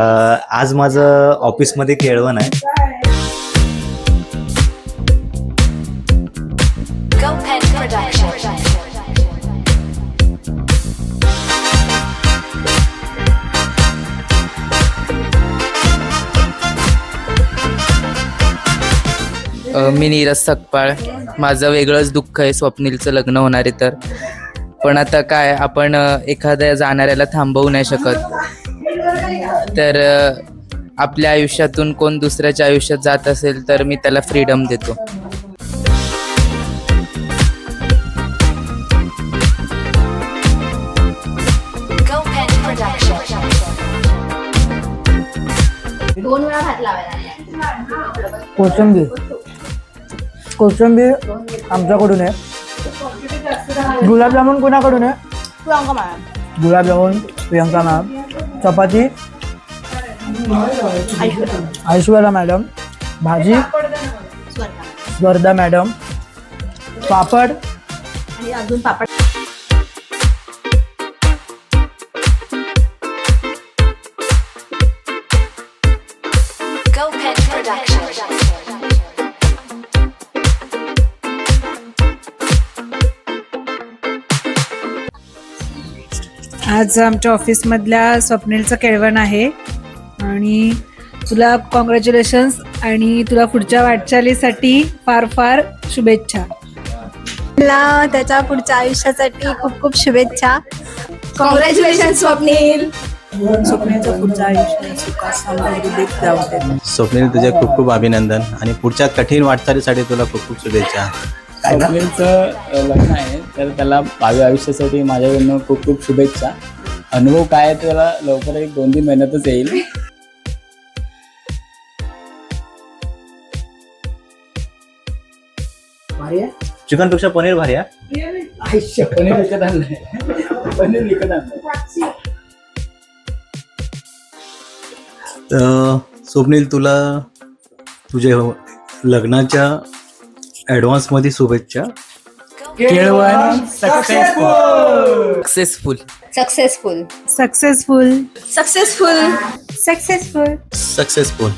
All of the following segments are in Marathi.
आज माझं ऑफिसमध्ये केळवण आहे. मी नीरज सकपाळ. माझं वेगळंच दुःख आहे स्वप्नीलचं लग्न होणार आहे तर. पण आता काय, आपण एखाद्या जाणाऱ्याला थांबवू नाही शकत. तर आपल्या आयुष्यातून कोण दुसऱ्याच्या आयुष्यात जात असेल तर मी त्याला फ्रीडम देतो. दोन वेळा भात लावायला. कोशिंबीर आमच्याकडून आहे. गुलाबजामुन कोणाकडून आहे? प्रियंका मॅडम. गुलाबजामुन प्रियंका मॅम. चपाती ऐश्वर्या मॅडम. भाजी स्वर्धा मॅडम. पापड आणि अजून पापड. आज आमच्या ऑफिसमधल्या स्वप्नीलचं केळवण आहे आणि तुला कॉंग्रॅच्युलेशन्स आणि तुला पुढच्या वाटचालीसाठी फार फार शुभेच्छा. मला त्याच्या पुढच्या आयुष्यासाठी खूप खूप शुभेच्छा. कॉंग्रॅच्युलेशन स्वप्नील. स्वप्नीलचं पुढचं आयुष्य सुखात समृद्धीत जाऊ दे. स्वप्नील, तुझे खूप खूप अभिनंदन आणि पुढच्या कठीण वाटचालीसाठी तुला खूप खूप शुभेच्छा. स्वप्नीलचं लग्न आहे तर त्याला भावी आयुष्यासाठी माझ्याकडनं खूप खूप शुभेच्छा. अनुभव काय आहे त्याला लवकर 1-2 महिन्यातच येईल. चिकन पेक्षा पनीर भारी आहे. पनीर विकत आणलंय. पनीर विकत आणलंय. स्वप्नील, तुला तुझ्या लग्नाच्या ॲडव्हान्स मध्ये शुभेच्छा. केळवण successful. Successful. Successful. Successful. Successful. Successful. Successful.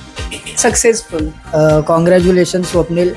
Successful. Congratulation Swapnil.